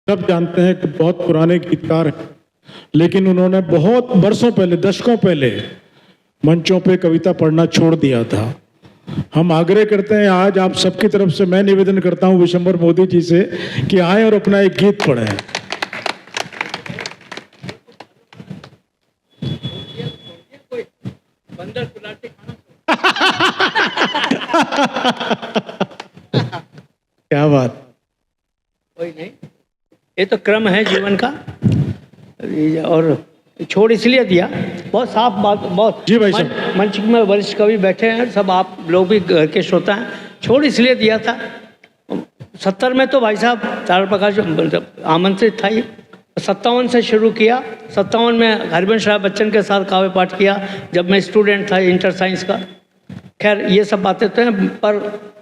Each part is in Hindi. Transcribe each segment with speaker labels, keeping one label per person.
Speaker 1: सब जानते हैं कि बहुत पुराने गीतकार हैं, लेकिन उन्होंने बहुत वर्षों पहले, दशकों पहले मंचों पे कविता पढ़ना छोड़ दिया था। हम आग्रह करते हैं आज आप सबकी तरफ से, मैं निवेदन करता हूं विशंबर मोदी जी से कि आए और अपना एक गीत पढ़ें। क्या बात।
Speaker 2: कोई नहीं, ये तो क्रम है जीवन का। और छोड़ इसलिए दिया, बहुत साफ बात, बहुत
Speaker 1: जी भाई साहब।
Speaker 2: मंच में वरिष्ठ कवि बैठे हैं, सब आप लोग भी घर के श्रोता हैं। छोड़ इसलिए दिया था 70 में, तो भाई साहब चार प्रकाश आमंत्रित था ही। 57 से शुरू किया। 57 में हरिवंश राय बच्चन के साथ काव्य पाठ किया जब मैं स्टूडेंट था इंटर साइंस का। खैर ये सब बातें तो हैं, पर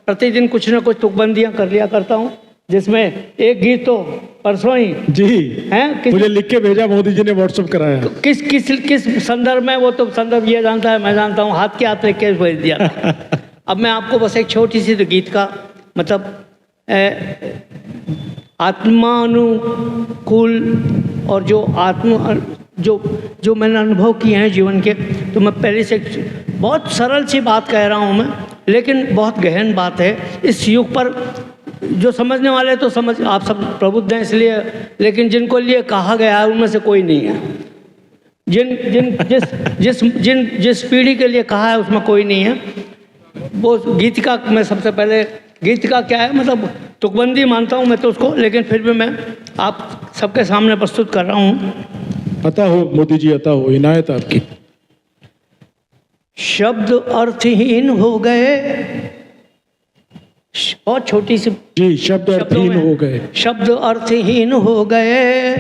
Speaker 2: प्रतिदिन कुछ ना कुछ तुकबंदियाँ कर लिया करता हूँ, जिसमें एक गीत तो परसों ही
Speaker 1: जी
Speaker 2: हैं,
Speaker 1: मुझे लिख के भेजा, मोदी जी ने व्हाट्सएप कराया।
Speaker 2: किस संदर्भ में, वो तो संदर्भ ये जानता है, मैं जानता हूँ, हाथ के हाथ लिख के भेज दिया था। अब मैं आपको बस एक छोटी सी तो गीत का मतलब आत्मानुकूल और जो मैंने अनुभव किए हैं जीवन के, तो मैं पहले से बहुत सरल सी बात कह रहा हूँ मैं, लेकिन बहुत गहन बात है। इस युग पर जो समझने वाले तो समझ, आप सब प्रबुद्ध हैं इसलिए, लेकिन जिनको लिए कहा गया है उनमें से कोई नहीं है। जिस पीढ़ी के लिए कहा है उसमें कोई नहीं है। वो गीत का, मैं सबसे पहले गीत का क्या है मतलब तुकबंदी मानता हूँ मैं तो उसको, लेकिन फिर भी मैं आप सबके सामने प्रस्तुत कर रहा हूँ।
Speaker 1: अता हो मोदी जी, अता हो, इनायत आपकी।
Speaker 2: शब्द अर्थहीन हो गए, बहुत छोटी सी
Speaker 1: जी, शब्द अर्थहीन हो गए।
Speaker 2: शब्द अर्थहीन हो गए,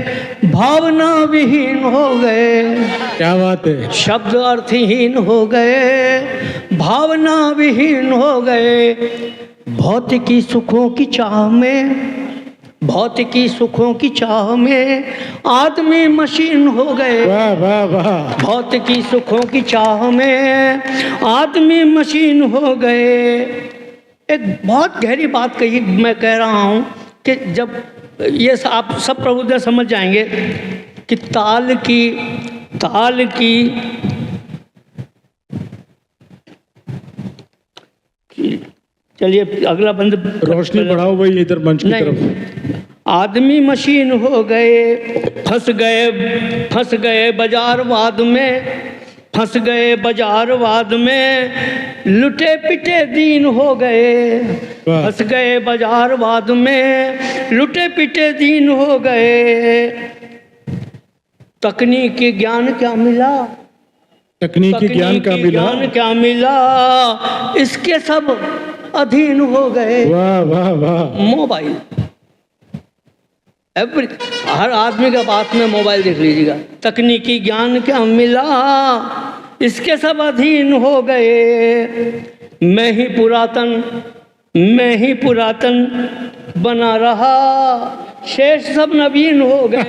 Speaker 2: भावना विहीन हो गए।
Speaker 1: क्या बात है।
Speaker 2: शब्द अर्थहीन हो गए, भावना विहीन हो गए। भौतिकी सुखों की चाह में, भौतिकी सुखों की चाह में आदमी मशीन हो गए।
Speaker 1: वाह वाह वाह।
Speaker 2: भौतिकी सुखों की चाह में आदमी मशीन हो गए। एक बहुत गहरी बात कही, मैं कह रहा हूँ कि जब ये आप सब प्रबुद्ध समझ जाएंगे कि ताल की चलिए अगला बंद,
Speaker 1: रोशनी बढ़ाओ भाई इधर मंच की तरफ।
Speaker 2: आदमी मशीन हो गए, फंस गए बाजारवाद में, फंस गए बाजारवाद में, लुटे पिटे दीन हो गए। फंस गए बाजारवाद में, लुटे पिटे दीन हो गए। तकनीकी ज्ञान क्या मिला,
Speaker 1: तकनीकी ज्ञान
Speaker 2: क्या मिला, इसके सब अधीन हो गए।
Speaker 1: वाह वाह वाह।
Speaker 2: मोबाइल, हर आदमी के पास में मोबाइल देख लीजिएगा। तकनीकी ज्ञान क्या मिला, इसके सब अधीन हो गए। मैं ही पुरातन बना रहा, शेष सब नवीन हो गए।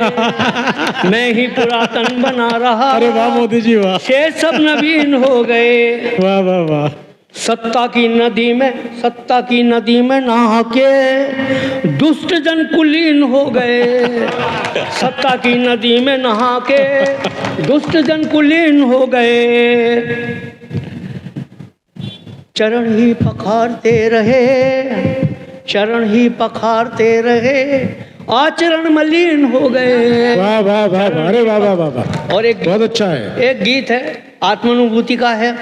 Speaker 2: मैं ही पुरातन बना रहा,
Speaker 1: अरे वाह मोदी जी वाह,
Speaker 2: शेष सब नवीन हो गए।
Speaker 1: वाह वाह वाह।
Speaker 2: सत्ता की नदी में नहा के दुष्ट जन कुलीन हो गए। सत्ता की नदी में नहा के दुष्ट जन कुलीन हो गए। चरण ही पखारते रहे, आचरण मलिन हो गए।
Speaker 1: वाह वाह वाह। अरे वाह वाह वाह।
Speaker 2: और एक
Speaker 1: बहुत अच्छा है,
Speaker 2: एक गीत है आत्मानुभूति का है,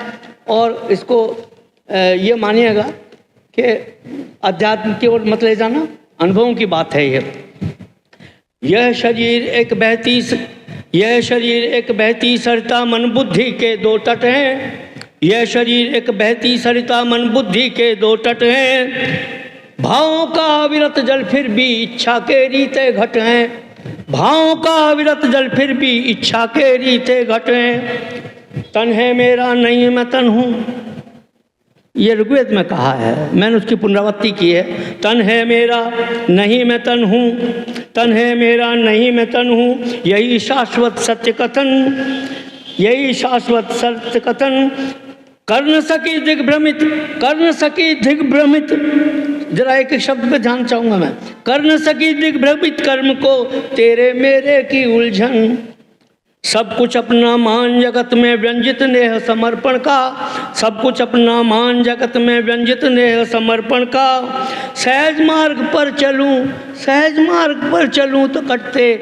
Speaker 2: और इसको ये मानिएगा कि अध्यात्म की ओर मत ले जाना, अनुभवों की बात है ये। यह शरीर एक बहती सरिता मन बुद्धि के दो तट हैं। यह शरीर एक बहती सरिता मन बुद्धि के दो तट हैं। भावों का अविरत जल फिर भी इच्छा के रीते घट हैं। भावों का अविरत जल फिर भी इच्छा के रीते घट हैं। तन है मेरा नहीं मैं तन हूँ, ये ऋग्वेद में कहा है, मैंने उसकी पुनरावृत्ति की है। तन है मेरा नहीं मैं तन हूँ, तन है मेरा नहीं मैं तन हूँ, यही शाश्वत सत्य कथन। कर न सकी दिग्भ्रमित जरा एक एक शब्द पे ध्यान चाहूंगा मैं। कर न सकी दिग्भ्रमित कर्म को तेरे मेरे की उलझन, सब कुछ अपना मान जगत में व्यंजित नेह समर्पण का, सब कुछ अपना मान जगत में व्यंजित नेह समर्पण का। सहज मार्ग पर चलूं, सहज मार्ग पर चलूं तो कटते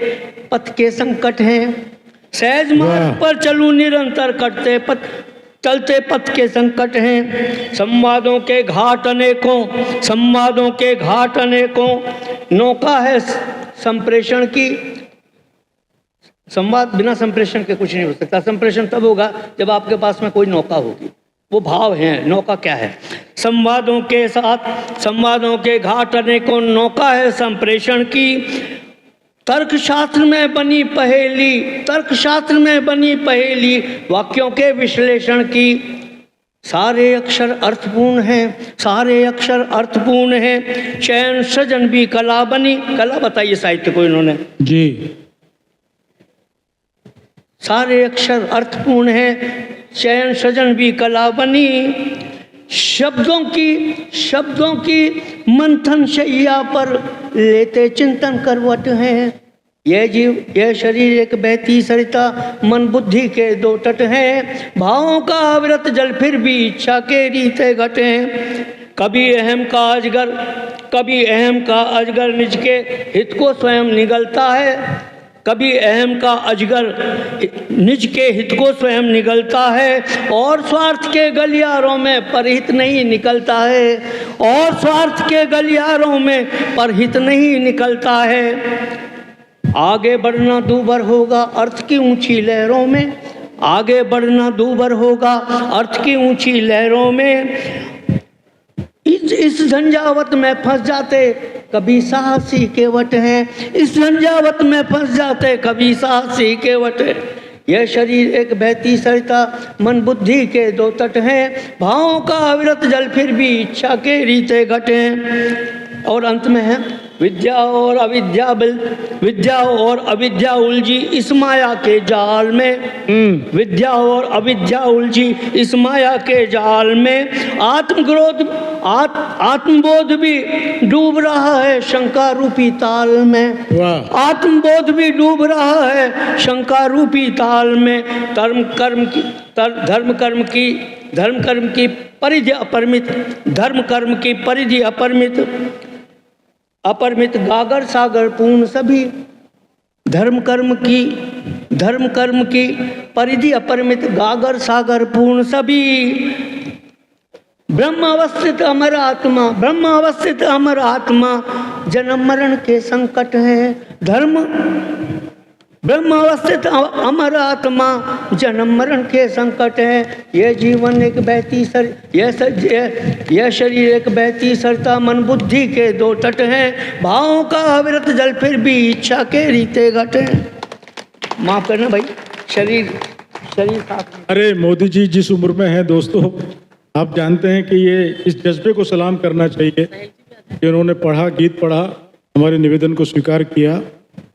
Speaker 2: पथ के संकट हैं, सहज मार्ग पर चलूं निरंतर कटते पथ चलते पथ के संकट हैं। संवादों के घाट अनेकों, संवादों के घाट अनेकों, नौका है संप्रेषण की। संवाद बिना संप्रेषण के कुछ नहीं हो सकता। संप्रेषण तब होगा जब आपके पास में कोई नौका होगी। वो भाव है, नौका क्या है? संवादों के साथ संवादों के घाट अनेकों, नौका है संप्रेषण की। तर्कशास्त्र में बनी पहेली, तर्कशास्त्र में बनी पहेली, वाक्यों के विश्लेषण की। सारे अक्षर अर्थपूर्ण हैं, सारे अक्षर अर्थपूर्ण हैं, चयन सृजन भी कला बनी। कला बताइए साहित्य को इन्होंने
Speaker 1: जी।
Speaker 2: सारे अक्षर अर्थपूर्ण हैं, चयन सृजन भी कला बनी। शब्दों की मंथन शैया पर लेते चिंतन करवट हैं। यह जीव यह शरीर एक बहती सरिता, मन बुद्धि के दो तट हैं। भावों का अविरत जल फिर भी इच्छा के रीते घट हैं। कभी अहम का अजगर, कभी अहम का अजगर निज के हित को स्वयं निगलता है। कभी अहम का अजगर निज के हित को स्वयं निगलता है, और स्वार्थ के गलियारों में परहित नहीं निकलता है, और स्वार्थ के गलियारों में परहित नहीं निकलता है। आगे बढ़ना दूभर होगा अर्थ की ऊंची लहरों में, आगे बढ़ना दूभर होगा अर्थ की ऊंची लहरों में। इस झंझावत में फंस जाते कभी साहसी केवट हैं, इस झंझावत में फंस जाते कभी साहसी केवट है। यह शरीर एक बहती सरिता, मन बुद्धि के दो तट हैं। भावों का अविरत जल फिर भी इच्छा के रीते घट हैं। और अंत में है विद्या और अविद्या उलझी इस माया के जाल में। विद्या और अविद्या उलझी इस माया के जाल में। आत्मबोध भी डूब रहा है शंका रूपी ताल में। आत्मबोध भी डूब रहा है शंका रूपी ताल में। धर्म कर्म की परिधि अपरिमित, धर्म कर्म की परिधि अपरिमित गागर सागर पूर्ण सभी। धर्म कर्म की परिधि अपरिमित गागर सागर पूर्ण सभी। ब्रह्म अवस्थित अमर आत्मा, जन्म मरण के संकट है। ब्रह्म अवस्थित अमर आत्मा, जन्म मरण के संकट है। यह जीवन एक बहती यह शरीर एक बहती सरता, मन बुद्धि के दो तट हैं। भावों का अविरत जल फिर भी इच्छा के रीते घट हैं। माफ करना भाई, शरीर साफ।
Speaker 1: अरे मोदी जी जिस उम्र में हैं दोस्तों, आप जानते हैं कि ये इस जज्बे को सलाम करना चाहिए कि उन्होंने पढ़ा, गीत पढ़ा, हमारे निवेदन को स्वीकार किया।